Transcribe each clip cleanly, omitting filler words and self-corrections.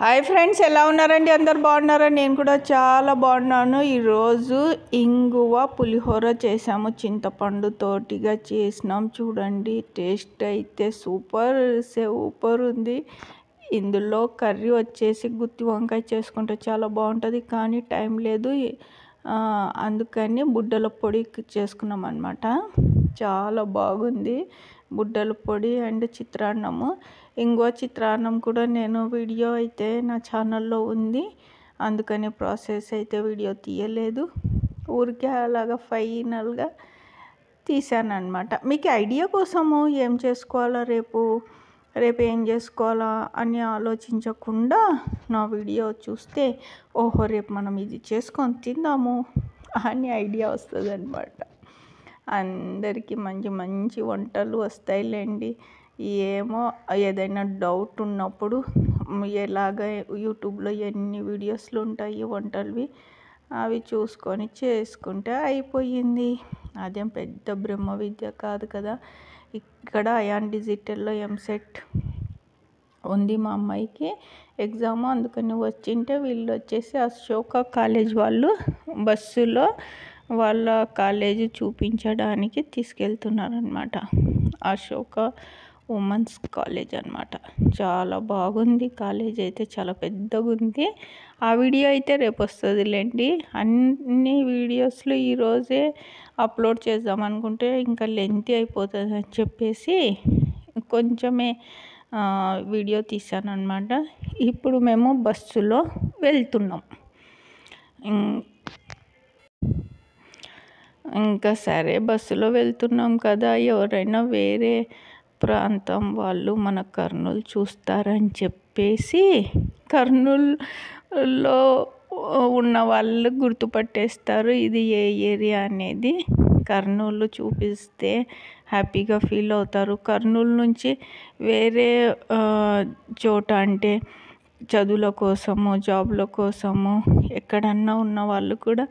Hi friends, ఎలా ఉన్నారండి? అందరు బాగున్నారా? నేను కూడా చాలా బాగున్నాను. ఈరోజు ఇంగువ పులిహోర చేసాము, చింతపండు తోటిగా చేసినాం. చూడండి, టేస్ట్ అయితే సూపర్ ఉంది. ఇందులో కర్రీ వచ్చేసి గుత్తి వంకాయ చేసుకుంటే చాలా బాగుంటుంది, కానీ టైం లేదు. అందుకని బుడ్డల పొడి చేసుకున్నాం అన్నమాట. చాలా బాగుంది బుడ్డల పొడి అండ్ చిత్రాన్నము. ఇంగువ చిత్రాన్నం కూడా నేను వీడియో అయితే నా ఛానల్లో ఉంది, అందుకని ప్రాసెస్ అయితే వీడియో తీయలేదు. ఊరికే అలాగా ఫైనల్గా తీసాను అనమాట. మీకు ఐడియా కోసము ఏం చేసుకోవాలా, రేపు ఏం చేసుకోవాలా అని ఆలోచించకుండా నా వీడియో చూస్తే ఓహో రేపు మనం ఇది చేసుకొని తిందాము అని ఐడియా వస్తుంది అనమాట. అందరికీ మంచి వంటలు వస్తాయిలేండి. ఏమో ఏదైనా డౌట్ ఉన్నప్పుడు ఎలాగ యూట్యూబ్లో ఎన్ని వీడియోస్లు ఉంటాయి వంటలవి, అవి చూసుకొని చేసుకుంటే అయిపోయింది. అదేం పెద్ద బ్రహ్మ విద్య కాదు కదా. ఇక్కడ అయాన్ డిజిటల్లో ఎంసెట్ ఉంది మా అమ్మాయికి ఎగ్జామ్, అందుకని వచ్చింటే వీళ్ళు వచ్చేసి అశోక కాలేజ్ వాళ్ళు బస్సులో వాళ్ళ కాలేజీ చూపించడానికి తీసుకెళ్తున్నారనమాట. అశోక ఉమెన్స్ కాలేజ్ అనమాట. చాలా బాగుంది కాలేజ్ అయితే, చాలా పెద్దగా ఉంది. ఆ వీడియో అయితే రేపు వస్తుందిలేండి. అన్ని వీడియోస్లో ఈరోజే అప్లోడ్ చేద్దాం అనుకుంటే ఇంకా లెంతీ అయిపోతుంది అని చెప్పేసి కొంచెమే వీడియో తీసాను అనమాట. ఇప్పుడు మేము బస్సులో వెళ్తున్నాం. ఇంకా సరే బస్సులో వెళ్తున్నాం కదా, ఎవరైనా వేరే ప్రాంతం వాళ్ళు మన కర్నూలు చూస్తారని చెప్పేసి కర్నూలులో ఉన్న వాళ్ళు గుర్తుపట్టేస్తారు ఇది ఏ ఏరియా అనేది. కర్నూలు చూపిస్తే హ్యాపీగా ఫీల్ అవుతారు. కర్నూలు నుంచి వేరే చోట అంటే చదువుల కోసము, జాబ్ల కోసము ఎక్కడన్నా ఉన్న వాళ్ళు కూడా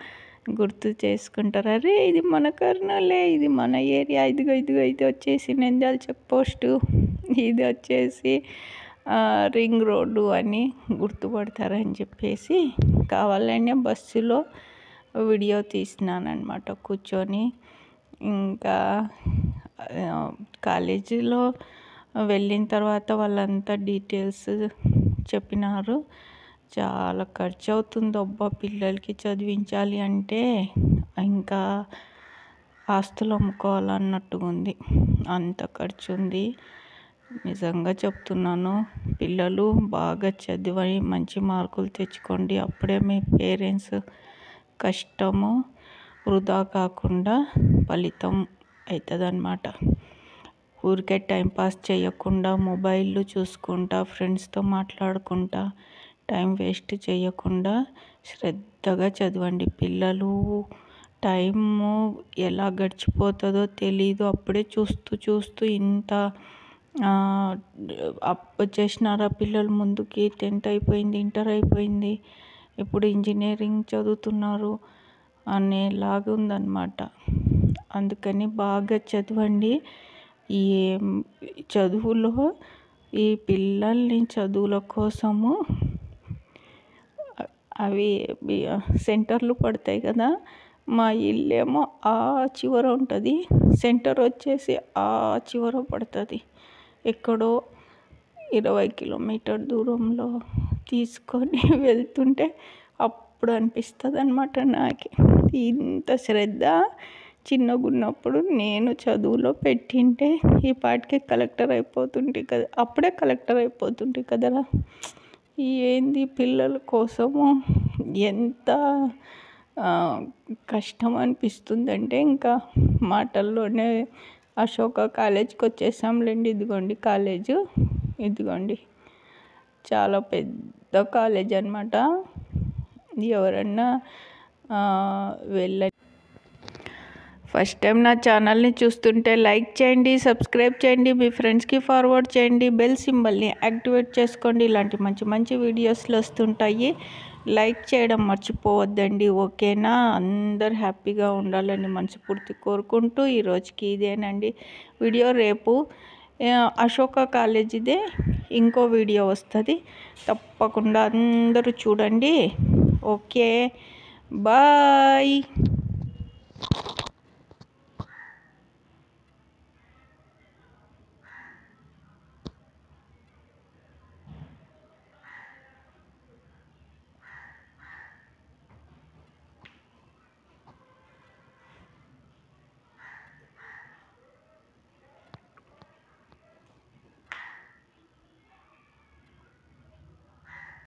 గుర్తు చేసుకుంటారు. అరే ఇది మన కర్నూలే, ఇది మన ఏరియా, ఇదిగో ఇది వచ్చేసి నంద్యాల చెక్ పోస్టు, ఇది వచ్చేసి రింగ్ రోడ్డు అని గుర్తుపడతారని చెప్పేసి కావాలనే బస్సులో వీడియో తీసినాను అనమాట కూర్చొని. ఇంకా కాలేజీలో వెళ్ళిన తర్వాత వాళ్ళంతా డీటెయిల్స్ చెప్పినారు. చాలా ఖర్చు అవుతుంది అబ్బా, పిల్లలకి చదివించాలి అంటే ఇంకా ఆస్తులు అమ్ముకోవాలన్నట్టుగా ఉంది, అంత ఖర్చు ఉంది. నిజంగా చెప్తున్నాను, పిల్లలు బాగా చదివి మంచి మార్కులు తెచ్చుకోండి, అప్పుడే మీ పేరెంట్స్ కష్టము వృధా కాకుండా ఫలితం అవుతుందన్నమాట. ఊరికే టైంపాస్ చేయకుండా మొబైల్ చూసుకుంటా ఫ్రెండ్స్తో మాట్లాడుకుంటా టైం వేస్ట్ చేయకుండా శ్రద్ధగా చదవండి. పిల్లలు టైము ఎలా గడిచిపోతుందో తెలీదు. అప్పుడే చూస్తూ ఇంత వచ్చేసినారా పిల్లలు ముందుకి. 10th అయిపోయింది, ఇంటర్ అయిపోయింది, ఇప్పుడు ఇంజనీరింగ్ చదువుతున్నారు అనేలాగా ఉందన్నమాట. అందుకని బాగా చదవండి. ఈ చదువులో ఈ పిల్లల్ని చదువుల కోసము అవి సెంటర్లు పడతాయి కదా. మా ఇల్లేమో ఆ చివర ఉంటుంది, సెంటర్ వచ్చేసి ఆ చివర పడుతుంది. ఎక్కడో 20 కిలోమీటర్ దూరంలో తీసుకొని వెళ్తుంటే అప్పుడు అనిపిస్తుంది అన్నమాట నాకు, ఇంత శ్రద్ధ చిన్నగున్నప్పుడు నేను చదువులో పెట్టింటే ఈ పాటికి కలెక్టర్ అయిపోతుంటే కదా, అప్పుడే కలెక్టర్ అయిపోతుంటే కదరా. ఏంది పిల్లల కోసము ఎంత కష్టం అనిపిస్తుందంటే ఇంకా మాటల్లోనే. అశోక కాలేజ్కి వచ్చేసాంలేండి. ఇదిగోండి కాలేజు, ఇదిగోండి చాలా పెద్ద కాలేజ్ అనమాట. ఎవరన్నా వెళ్ళండి. ఫస్ట్ టైం నా ఛానల్ని చూస్తుంటే లైక్ చేయండి, సబ్స్క్రైబ్ చేయండి, మీ ఫ్రెండ్స్కి ఫార్వర్డ్ చేయండి, బెల్ సింబల్ని యాక్టివేట్ చేసుకోండి. ఇలాంటి మంచి వీడియోస్లు వస్తుంటాయి. లైక్ చేయడం మర్చిపోవద్దండి, ఓకేనా? అందరు హ్యాపీగా ఉండాలని మనస్ఫూర్తి కోరుకుంటూ ఈరోజుకి ఇదేనండి వీడియో. రేపు అశోక కాలేజీదే ఇంకో వీడియో వస్తుంది, తప్పకుండా అందరూ చూడండి. Okay, bye.